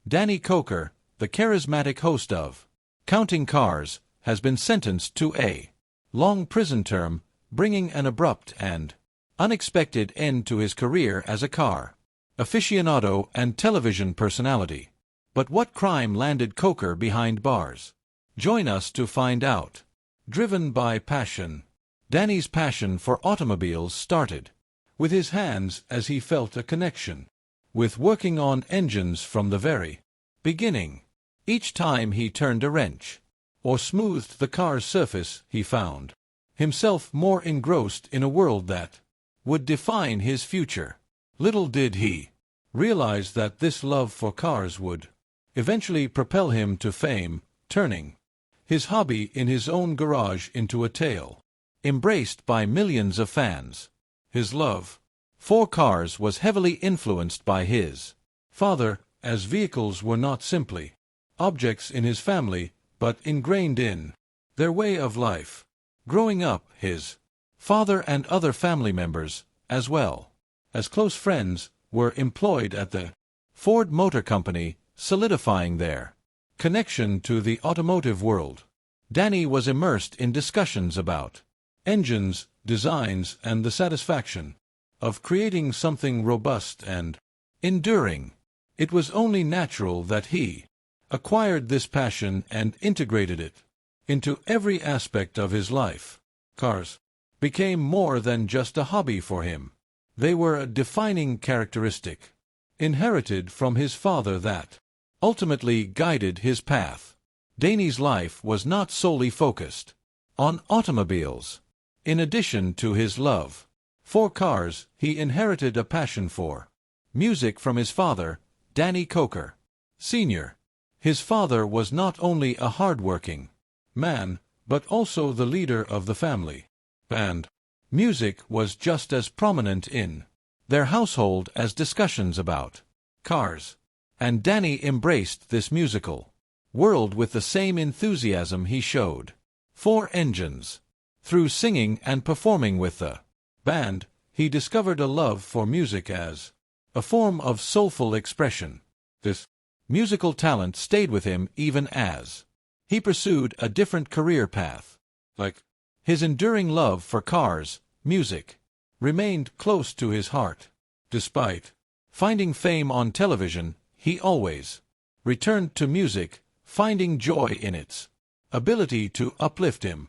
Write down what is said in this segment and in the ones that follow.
Danny Koker, the charismatic host of Counting Cars, has been sentenced to a long prison term, bringing an abrupt and unexpected end to his career as a car aficionado and television personality. But what crime landed Koker behind bars? Join us to find out. Driven by passion. Danny's passion for automobiles started with his hands, as he felt a connection with working on engines from the very beginning. Each time he turned a wrench or smoothed the car's surface, he found himself more engrossed in a world that would define his future. Little did he realize that this love for cars would eventually propel him to fame, turning his hobby in his own garage into a tale embraced by millions of fans. His love for cars was heavily influenced by his father, as vehicles were not simply objects in his family, but ingrained in their way of life. Growing up, his father and other family members, as well as close friends, were employed at the Ford Motor Company, solidifying their connection to the automotive world. Danny was immersed in discussions about engines, designs, and the satisfaction of creating something robust and enduring. It was only natural that he acquired this passion and integrated it into every aspect of his life. Cars became more than just a hobby for him. They were a defining characteristic, inherited from his father, that ultimately guided his path. Danny's life was not solely focused on automobiles. In addition to his love for cars, he inherited a passion for music from his father, Danny Koker Sr. His father was not only a hard-working man, but also the leader of the family, and music was just as prominent in their household as discussions about cars. And Danny embraced this musical world with the same enthusiasm he showed for engines. Through singing and performing with the band, he discovered a love for music as a form of soulful expression. This musical talent stayed with him even as he pursued a different career path. Like his enduring love for cars, music remained close to his heart. Despite finding fame on television, he always returned to music, finding joy in its ability to uplift him.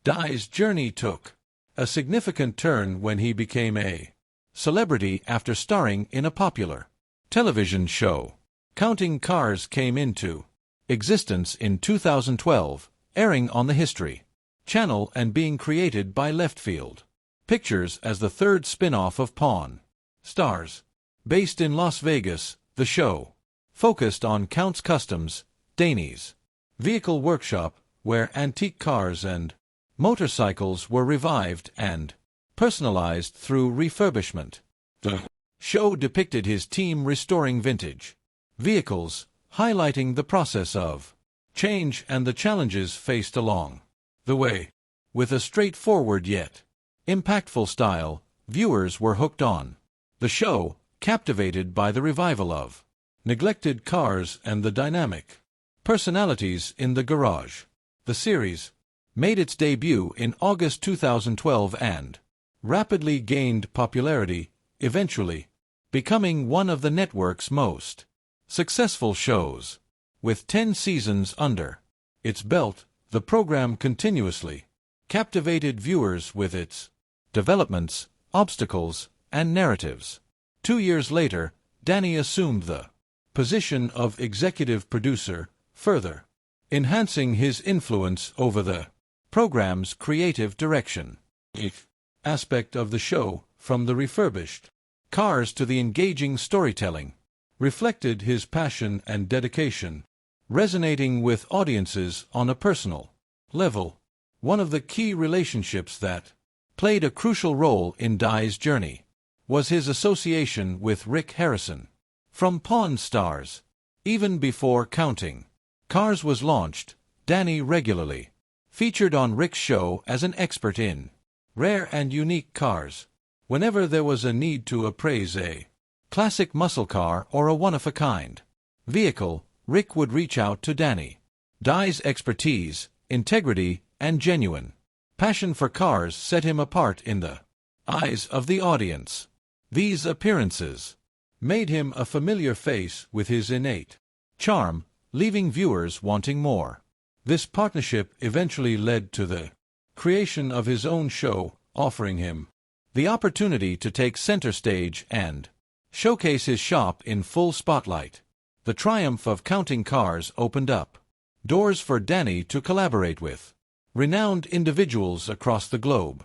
Danny's journey took a significant turn when he became a celebrity after starring in a popular television show. Counting Cars came into existence in 2012, airing on the History Channel and being created by Leftfield Pictures as the third spin-off of Pawn Stars. Based in Las Vegas, the show focused on Count's Kustoms, Danny's vehicle workshop, where antique cars and motorcycles were revived and personalized through refurbishment. The show depicted his team restoring vintage vehicles, highlighting the process of change and the challenges faced along the way. With a straightforward yet impactful style, viewers were hooked on the show, captivated by the revival of neglected cars and the dynamic personalities in the garage. The series made its debut in August 2012 and rapidly gained popularity, eventually becoming one of the network's most successful shows. With 10 seasons under its belt, the program continuously captivated viewers with its developments, obstacles, and narratives. 2 years later, Danny assumed the position of executive producer, further enhancing his influence over the program's creative direction. Each aspect of the show, from the refurbished cars to the engaging storytelling, reflected his passion and dedication, resonating with audiences on a personal level. One of the key relationships that played a crucial role in Danny's journey was his association with Rick Harrison. From Pawn Stars, even before Counting Cars was launched, Danny regularly featured on Rick's show as an expert in rare and unique cars. Whenever there was a need to appraise a classic muscle car or a one-of-a-kind vehicle, Rick would reach out to Danny. Dai's expertise, integrity, and genuine passion for cars set him apart in the eyes of the audience. These appearances made him a familiar face with his innate charm, leaving viewers wanting more. This partnership eventually led to the creation of his own show, offering him the opportunity to take center stage and showcase his shop in full spotlight. The triumph of Counting Cars opened up doors for Danny to collaborate with renowned individuals across the globe.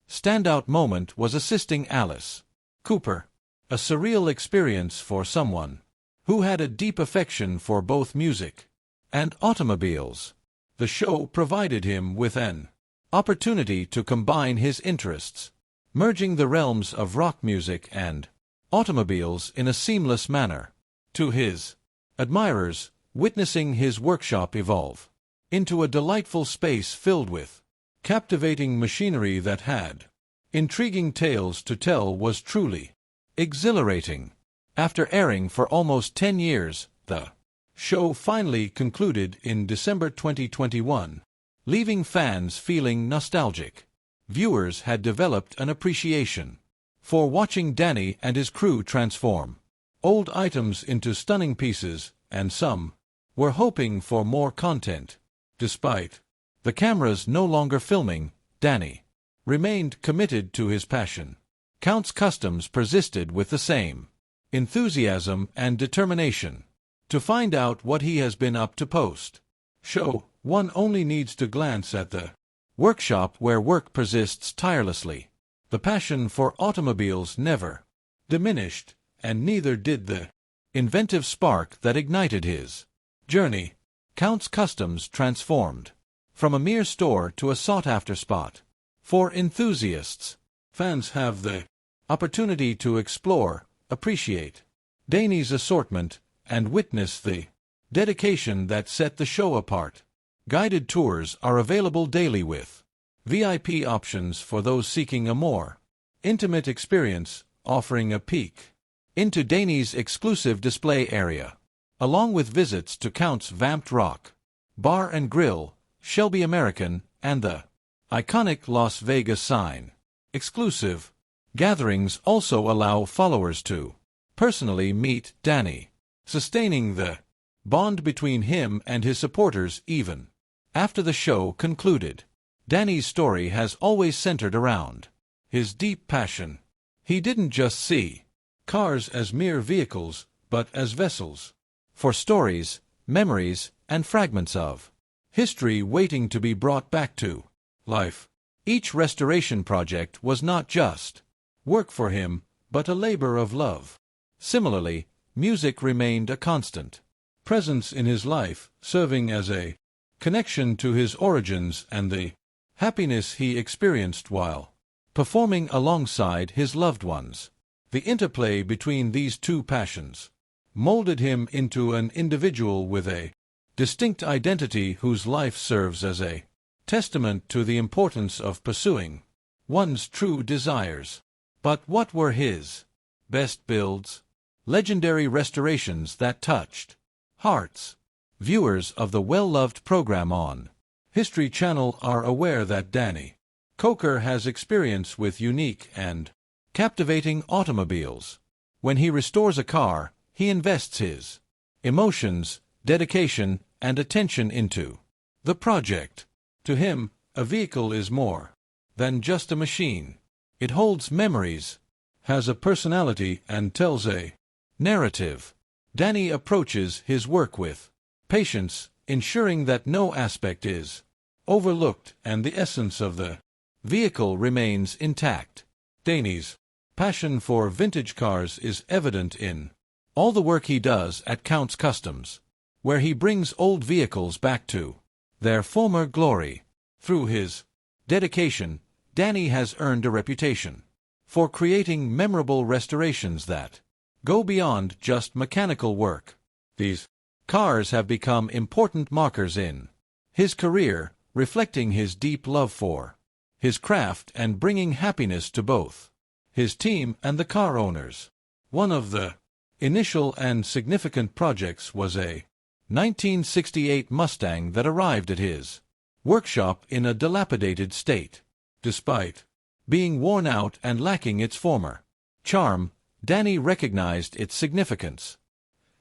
Standout moment was assisting Alice Cooper, a surreal experience for someone who had a deep affection for both music and automobiles. The show provided him with an opportunity to combine his interests, merging the realms of rock music and automobiles in a seamless manner. To his admirers, witnessing his workshop evolve into a delightful space filled with captivating machinery that had intriguing tales to tell was truly exhilarating. After airing for almost 10 years, the show finally concluded in December 2021, leaving fans feeling nostalgic. Viewers had developed an appreciation for watching Danny and his crew transform old items into stunning pieces, and some were hoping for more content. Despite the cameras no longer filming, Danny remained committed to his passion. Kustoms persisted with the same enthusiasm and determination. To find out what he has been up to post-show, one only needs to glance at the workshop where work persists tirelessly. The passion for automobiles never diminished, and neither did the inventive spark that ignited his journey. Kustoms transformed from a mere store to a sought-after spot for enthusiasts. Fans have the opportunity to explore, appreciate Danny's assortment, and witness the dedication that set the show apart. Guided tours are available daily with VIP options for those seeking a more intimate experience, offering a peek into Danny's exclusive display area, along with visits to Count's Vamped Rock Bar and Grill, Shelby American, and the iconic Las Vegas sign. Exclusive gatherings also allow followers to personally meet Danny, sustaining the bond between him and his supporters even after the show concluded. Danny's story has always centered around his deep passion. He didn't just see cars as mere vehicles, but as vessels for stories, memories, and fragments of history waiting to be brought back to life. Each restoration project was not just work for him, but a labor of love. Similarly, music remained a constant presence in his life, serving as a connection to his origins and the happiness he experienced while performing alongside his loved ones. The interplay between these two passions molded him into an individual with a distinct identity whose life serves as a testament to the importance of pursuing one's true desires. But what were his best builds? Legendary restorations that touched hearts. Viewers of the well-loved program on History Channel are aware that Danny Koker has experience with unique and captivating automobiles. When he restores a car, he invests his emotions, dedication, and attention into the project. To him, a vehicle is more than just a machine. It holds memories, has a personality, and tells a narrative. Danny approaches his work with patience, ensuring that no aspect is overlooked and the essence of the vehicle remains intact. Danny's passion for vintage cars is evident in all the work he does at Kustoms, where he brings old vehicles back to their former glory. Through his dedication, Danny has earned a reputation for creating memorable restorations that go beyond just mechanical work. These cars have become important markers in his career, reflecting his deep love for his craft and bringing happiness to both his team and the car owners. One of the initial and significant projects was a 1968 Mustang that arrived at his workshop in a dilapidated state. Despite being worn out and lacking its former charm, Danny recognized its significance.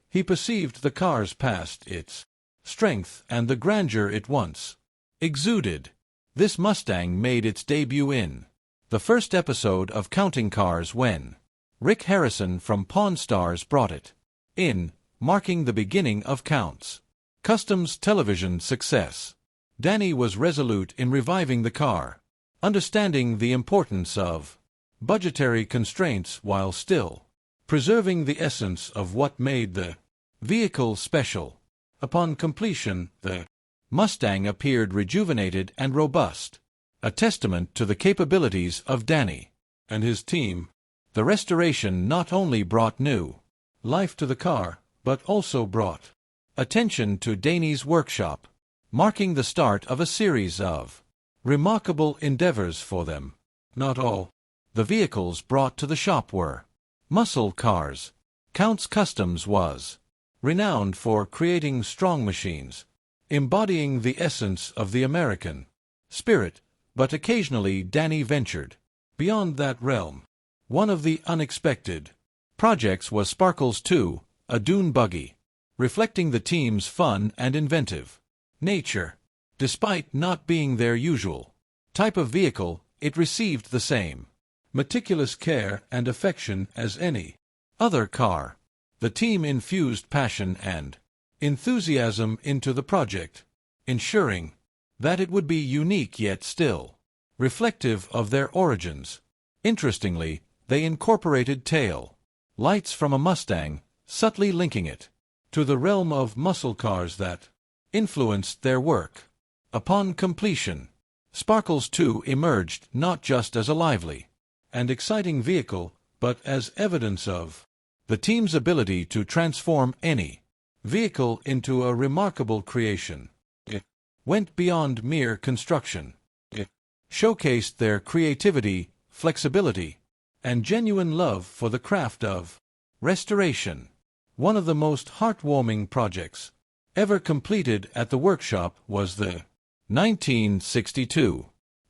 He perceived the car's past, its strength, and the grandeur it once exuded. This Mustang made its debut in the first episode of Counting Cars when Rick Harrison from Pawn Stars brought it in, marking the beginning of Kustoms' television success. Danny was resolute in reviving the car, understanding the importance of budgetary constraints while still preserving the essence of what made the vehicle special. Upon completion, the Mustang appeared rejuvenated and robust, a testament to the capabilities of Danny and his team. The restoration not only brought new life to the car, but also brought attention to Danny's workshop, marking the start of a series of remarkable endeavors for them. Not all the vehicles brought to the shop were muscle cars. Kustoms was renowned for creating strong machines, embodying the essence of the American spirit, but occasionally Danny ventured beyond that realm. One of the unexpected projects was Sparkles 2, a dune buggy, reflecting the team's fun and inventive nature. Despite not being their usual type of vehicle, it received the same meticulous care and affection as any other car. The team infused passion and enthusiasm into the project, ensuring that it would be unique yet still reflective of their origins. Interestingly, they incorporated tail lights from a Mustang, subtly linking it to the realm of muscle cars that influenced their work. Upon completion, Sparkles 2 emerged not just as a lively and exciting vehicle, but as evidence of the team's ability to transform any vehicle into a remarkable creation. It went beyond mere construction. It showcased their creativity, flexibility, and genuine love for the craft of restoration. One of the most heartwarming projects ever completed at the workshop was the 1962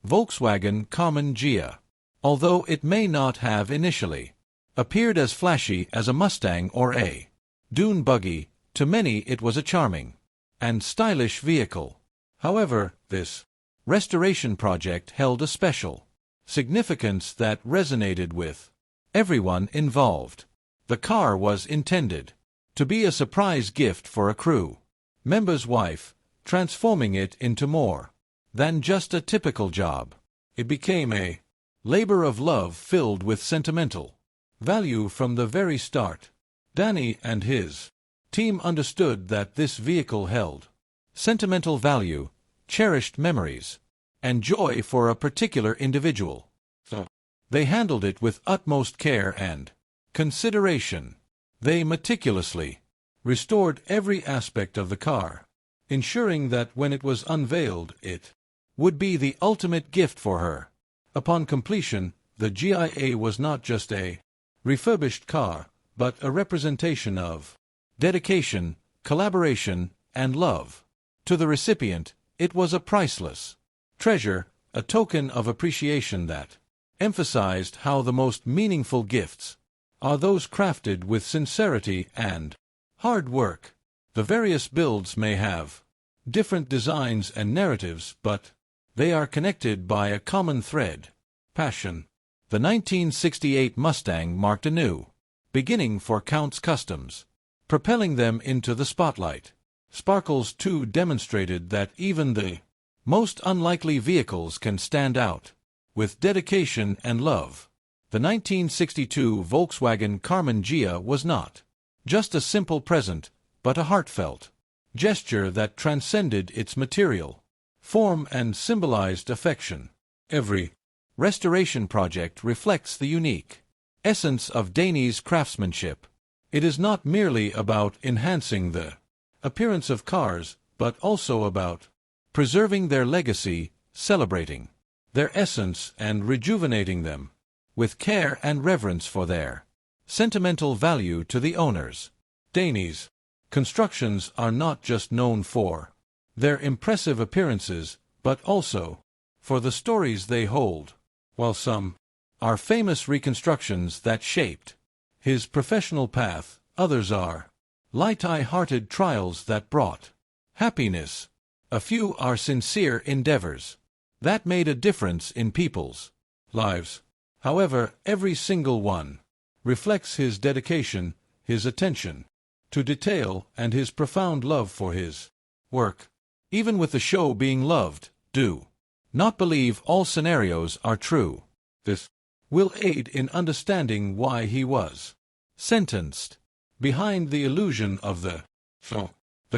Volkswagen Carmen Ghia. Although it may not have initially appeared as flashy as a Mustang or a dune buggy, to many it was a charming and stylish vehicle. However, this restoration project held a special significance that resonated with everyone involved. The car was intended to be a surprise gift for a crew member's wife, transforming it into more than just a typical job. It became a labor of love filled with sentimental value from the very start. Danny and his team understood that this vehicle held sentimental value, cherished memories, and joy for a particular individual. So they handled it with utmost care and consideration. They meticulously restored every aspect of the car, ensuring that when it was unveiled, it would be the ultimate gift for her. Upon completion, the Ghia was not just a refurbished car, but a representation of dedication, collaboration, and love. To the recipient, it was a priceless treasure, a token of appreciation that emphasized how the most meaningful gifts are those crafted with sincerity and hard work. The various builds may have different designs and narratives, but they are connected by a common thread: passion. The 1968 Mustang marked a new beginning for Kustoms, propelling them into the spotlight. Sparkles 2 demonstrated that even the most unlikely vehicles can stand out with dedication and love. The 1962 Volkswagen Carmen Ghia was not just a simple present, but a heartfelt gesture that transcended its material form and symbolized affection. Every restoration project reflects the unique essence of Danny's craftsmanship. It is not merely about enhancing the appearance of cars, but also about preserving their legacy, celebrating their essence, and rejuvenating them with care and reverence for their sentimental value to the owners. Danny's constructions are not just known for their impressive appearances, but also for the stories they hold. While some are famous reconstructions that shaped his professional path, others are light-hearted trials that brought happiness. A few are sincere endeavors that made a difference in people's lives. However, every single one reflects his dedication, his attention to detail, and his profound love for his work. Even with the show being loved, do not believe all scenarios are true. This will aid in understanding why he was sentenced. Behind the illusion of the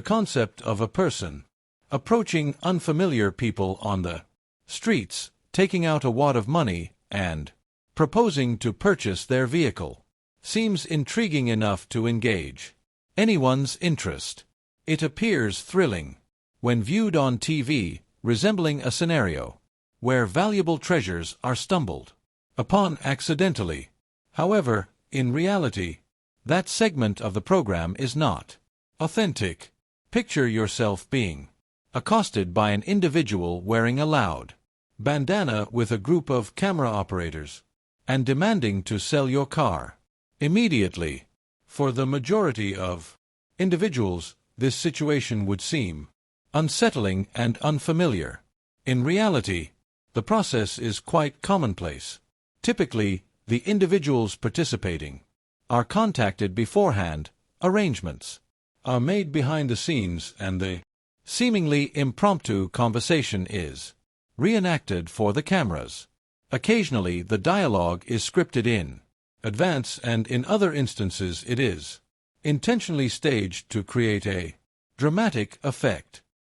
concept of a person approaching unfamiliar people on the streets, taking out a wad of money, and proposing to purchase their vehicle, seems intriguing enough to engage anyone's interest. It appears thrilling when viewed on TV, resembling a scenario where valuable treasures are stumbled upon accidentally. However, in reality, that segment of the program is not authentic. Picture yourself being accosted by an individual wearing a loud bandana with a group of camera operators and demanding to sell your car immediately. For the majority of individuals, this situation would seem unsettling and unfamiliar. In reality, the process is quite commonplace. Typically, the individuals participating are contacted beforehand, arrangements are made behind the scenes, and the seemingly impromptu conversation is reenacted for the cameras. Occasionally, the dialogue is scripted in advance, and in other instances it is intentionally staged to create a dramatic effect.